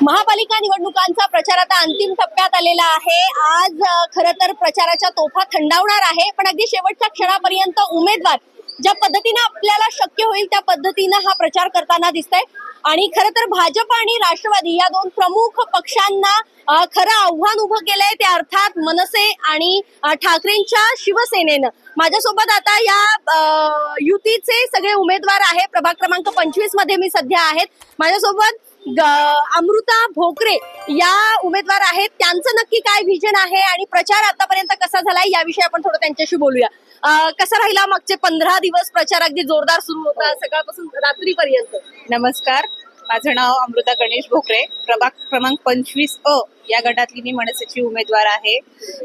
महापालिका निवडणुकांचा प्रचार आता अंतिम टप्प्यात आलेला आहे। आज खरं तर प्रचाराच्या तोफा थंडावणार आहे, पण अगदी शेवटच्या क्षणापर्यंत उमेदवार ज्या पद्धतीने आपल्याला शक्य होईल त्या पद्धतीने हा प्रचार करताना दिसतंय। आणि खरं तर भाजप आणि राष्ट्रवादी या दोन प्रमुख पक्षांना खरं आव्हान उभं केलंय ते अर्थात मनसे आणि ठाकरेंच्या शिवसेनेनं। माझ्यासोबत आता या युतीचे सगळे उमेदवार आहे। प्रभाग क्रमांक 25 मध्ये मी सध्या आहेत। माझ्यासोबत अमृता भोकरे या उमेदवार आहेत। त्यांचं नक्की काय विजन आहे आणि प्रचार आतापर्यंत कसा झालाय याविषयी आपण थोडं त्यांच्याशी बोलूया। कसा राहिला मागचे 15 दिवस प्रचार? अगदी जोरदार सुरू होता सकाळपासून रात्रीपर्यंत। नमस्कार, माझं नाव अमृता गणेश भोकरे, प्रभाग क्रमांक 25 या गटातली मी मनसेची उमेदवार आहे।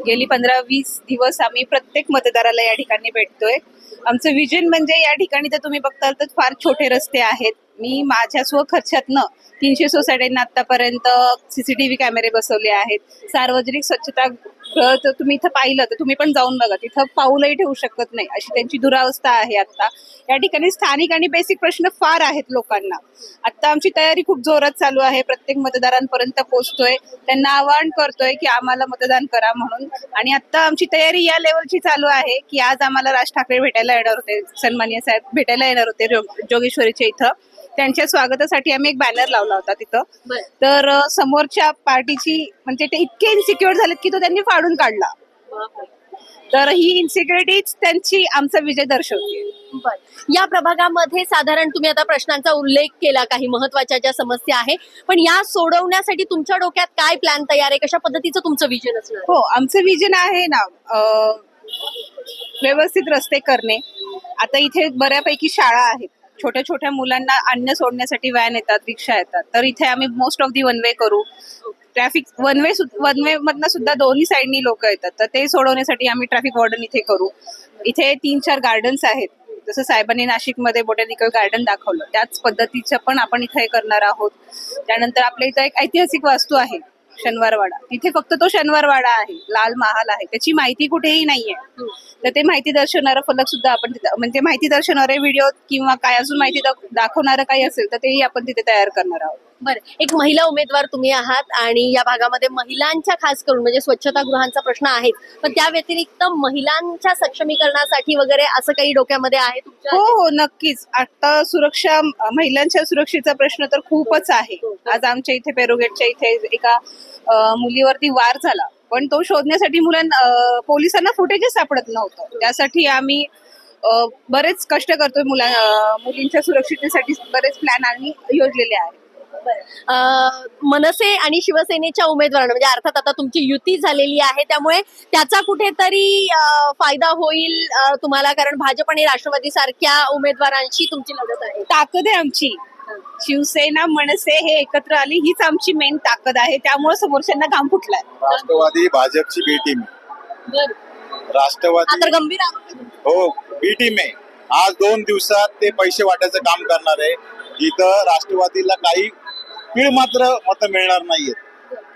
गेली 15-20 दिवस आम्ही प्रत्येक मतदाराला या ठिकाणी भेटतोय। आमचं विजन म्हणजे या ठिकाणी तर तुम्ही बघताल तर फार छोटे रस्ते आहेत। मी माझ्या स्वखर्चातनं 300 सोसायट्यांना आतापर्यंत सीसीटीव्ही कॅमेरे बसवले आहेत। सार्वजनिक स्वच्छता तर तुम्ही इथं पाहिलं तर तुम्ही पण जाऊन बघा, तिथं पाऊलही ठेवू शकत नाही अशी त्यांची दुरावस्था आहे। आता या ठिकाणी स्थानिक आणि बेसिक प्रश्न फार आहेत लोकांना। आता आमची तयारी खूप जोरात चालू आहे, प्रत्येक मतदारांपर्यंत पोहोचतोय, त्यांना आवाहन करतोय की आम्हाला मतदान करा म्हणून। आणि आता आमची तयारी या लेवलची चालू आहे की आज आम्हाला राज ठाकरे भेटायला येणार होते, सन्माननीय साहेब भेटायला येणार होते जोगेश्वरीच्या इथं। त्यांच्या स्वागतासाठी आम्ही एक बॅनर लावला होता तिथं। तर समोरच्या पार्टीची म्हणजे ते इतके इन्सिक्युअर झालेत की तो त्यांनी फाडून काढला। तर ही इन्सिक्युरिटीच त्यांची आमचा विजय दर्शवते। या प्रभागामध्ये साधारण तुम्ही आता प्रश्नांचा उल्लेख केला, काही महत्वाच्या ज्या समस्या आहे, पण या सोडवण्यासाठी तुमच्या डोक्यात काय प्लॅन तयार आहे? कशा पद्धतीचं तुमचं विजन असणार? हो, आमचं विजन आहे ना व्यवस्थित रस्ते करणे। आता इथे बऱ्यापैकी शाळा आहेत, छोट्या छोट्या मुलांना आणणं सोडण्यासाठी व्हॅन येतात, रिक्षा येतात, तर इथे आम्ही most of the one way करू। ट्रॅफिक वन वे मधनं सुद्धा दोन्ही साईडनी लोक येतात, तर ते सोडवण्यासाठी आम्ही ट्रॅफिक वॉर्डन इथे करू। इथे 3-4 गार्डन्स आहेत, जसं साहेबांनी नाशिकमध्ये बोटॅनिकल गार्डन दाखवलं त्याच पद्धतीचं पण आपण इथे करणार आहोत। त्यानंतर आपल्या इथं एक ऐतिहासिक वास्तू आहे शनिवारवाडा, तिथे फक्त तो शनिवारवाडा आहे, लाल महाल आहे, त्याची माहिती कुठेही नाहीये। तर ते माहिती दर्शवणारं फलक सुद्धा आपण तिथे, म्हणजे माहिती दर्शवणारे व्हिडिओ किंवा काय अजून माहिती दाखवणारं काही असेल तर तेही आपण तिथे तयार करणार आहोत। बरं, एक महिला उमेदवार तुम्ही आहात आणि या भागामध्ये महिलांच्या खास करून म्हणजे स्वच्छतागृहांचा प्रश्न आहे, पण त्या व्यतिरिक्त महिलांच्या सक्षमीकरणासाठी वगैरे असं काही डोक्यामध्ये आहे तुमच्या? हो, नक्कीच। आता सुरक्षा, महिलांच्या सुरक्षेचा प्रश्न तर खूपच आहे। आज आमच्या इथे पेरोगेटच्या इथे एका मुलीवरती वार झाला, पण तो शोधण्यासाठी पोलिसांना फुटेजच सापडत नव्हतं। त्यासाठी आम्ही बरेच कष्ट करतोय, मुलींच्या सुरक्षिततेसाठी बरेच प्लॅन आम्ही योजलेले आहेत। मनसे आणि शिवसेनेच्या उमेदवारांना म्हणजे अर्थात आता तुमची युती झालेली आहे, त्यामुळे त्याचा कुठेतरी फायदा होईल तुम्हाला, कारण भाजप आणि राष्ट्रवादी सारख्या उमेदवारांशी तुमची लढत आहे। ताकद आहे आमची, शिवसेना मनसे हे एकत्र आली हीच आमची मेन ताकद आहे, त्यामुळे समोरच्यांना घाम फुटलाय। राष्ट्रवादी भाजपची बी टीम, राष्ट्रवादी तर गंभीर हो बी टीम आहे। आज 2 दिवसात ते पैसे वाटायचं काम करणार आहे। इथं राष्ट्रवादीला काही तीळ मात्र मतं मिळणार नाहीयेत,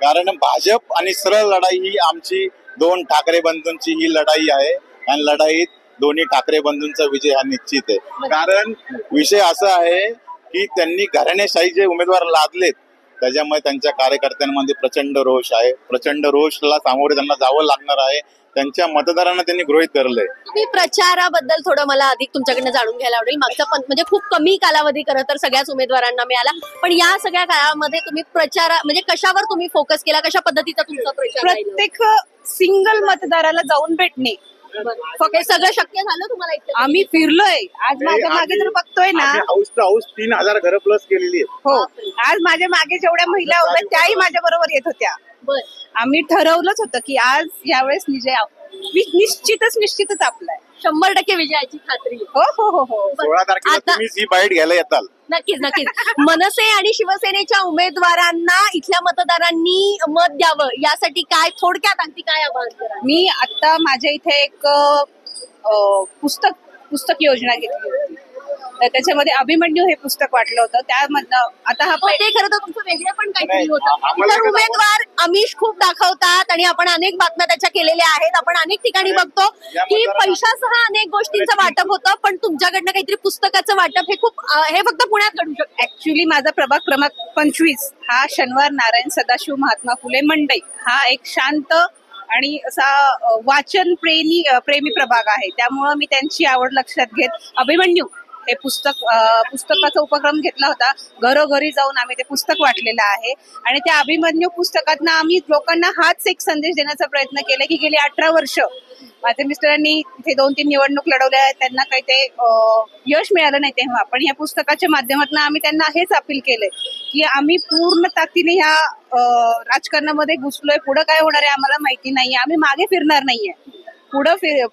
कारण भाजप आणि सरळ लढाई ही आमची 2 ठाकरे बंधूंची ही लढाई आहे आणि लढाईत दोन्ही ठाकरे बंधूंचा विजय हा निश्चित आहे। कारण विषय असा आहे की त्यांनी घराणेशाही जे उमेदवार लादलेत त्याच्यामुळे त्यांच्या कार्यकर्त्यांमध्ये प्रचंड रोष आहे, प्रचंड रोषला सामोरे त्यांना जावं लागणार आहे। त्यांच्या मतदारांना त्यांनी गृहीत धरलंय। तुम्ही प्रचाराबद्दल थोडं मला अधिक तुमच्याकडनं जाणून घ्यायला आवडेल। मागचा म्हणजे खूप कमी कालावधी खरं तर सगळ्याच उमेदवारांना मिळाला, पण या सगळ्या काळामध्ये तुम्ही प्रचार म्हणजे कशावर तुम्ही फोकस केला, कशा पद्धतीचा तुमचा प्रचार? प्रत्येक सिंगल मतदाराला जाऊन भेटणे, फक्त सगळं शक्य झालं तुम्हाला इथे? आम्ही फिरलोय, आज माझ्या मागे तर बघतोय ना, हाऊस टू हाऊस 3000 घरं प्लस केलेली आहेत। हो, आज माझ्या मागे जेवढ्या महिला उभ्या त्याही माझ्या बरोबर येत होत्या। आम्ही ठरवलंच होतं की आज यावेळेस निश्चितच आपला आहे, 100% विजयाची खात्री। हो हो हो हो 16 तारखेला तुम्ही ही बाईट घ्यायला येताल? नक्कीच। मनसे आणि शिवसेनेच्या उमेदवारांना इथल्या मतदारांनी मत द्यावं यासाठी काय थोडक्यात आणखी काय आवाहन करा? मी आता माझ्या इथे एक पुस्तक योजना घेतली होती, तर त्याच्यामध्ये अभिमन्यू हे पुस्तक वाटलं होतं. त्यामधनं आता हा हो, ते खरं तर तुमचं वेगळं पण काहीतरी नाही, होतं. आम्हाला इतर कसं- उमेदवार आमिष खूप दाखवतात आणि आपण अनेक बातम्या त्याच्या केलेल्या आहेत. आपण अनेक ठिकाणी बघतो या की मतदारांना- पैशासह अनेक गोष्टींचं वाटप होतं, पण तुमच्याकडनं काहीतरी पुस्तकाचं वाटप हे फक्त पुण्यात घडू शकतं. ऍक्च्युली माझा प्रभाग क्रमांक 25 हा शनिवार नारायण सदाशिव महात्मा फुले मंडई हा एक शांत आणि असा वाचन प्रेमी प्रभाग आहे. त्यामुळं मी त्यांची आवड लक्षात घेत अभिमन्यू हे पुस्तकाचा उपक्रम घेतला होता. घरोघरी जाऊन आम्ही ते पुस्तक वाटलेलं आहे आणि त्या अभिमन्यू पुस्तकातनं आम्ही लोकांना हाच एक संदेश देण्याचा प्रयत्न केला की गेली 18 वर्ष माझ्या मिस्टरांनी इथे 2-3 निवडणूक लढवल्या आहेत. त्यांना काही ते यश मिळालं नाही तेव्हा, पण या पुस्तकाच्या माध्यमातून आम्ही त्यांना हेच अपील केलंय की आम्ही पूर्ण ताकदीने ह्या राजकारणामध्ये घुसलोय. पुढं काय होणार आहे आम्हाला माहिती नाहीये. आम्ही मागे फिरणार नाहीये.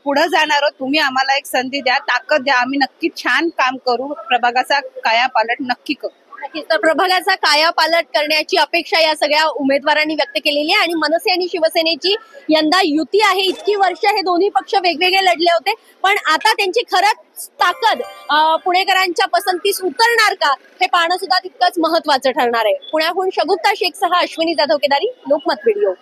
पुढं जाणार आहोत. तुम्ही आम्हाला एक संधी द्या, ताकद द्या. आम्ही नक्की छान काम करू. प्रभागाचा कायापालट नक्की करू. नक्कीच. तर प्रभागाचा कायापालट करण्याची अपेक्षा या सगळ्या उमेदवारांनी व्यक्त केलेली आहे आणि मनसे आणि शिवसेनेची यंदा युती आहे. इतकी वर्ष हे दोन्ही पक्ष वेगवेगळे लढले होते, पण आता त्यांची खरंच ताकद पुणेकरांच्या पसंतीस उतरणार का हे पाहणं सुद्धा तितकंच महत्वाचं ठरणार आहे. पुण्याहून शगुफ्ता शेखसह अश्विनी जाधव केदारी, लोकमत व्हिडिओ.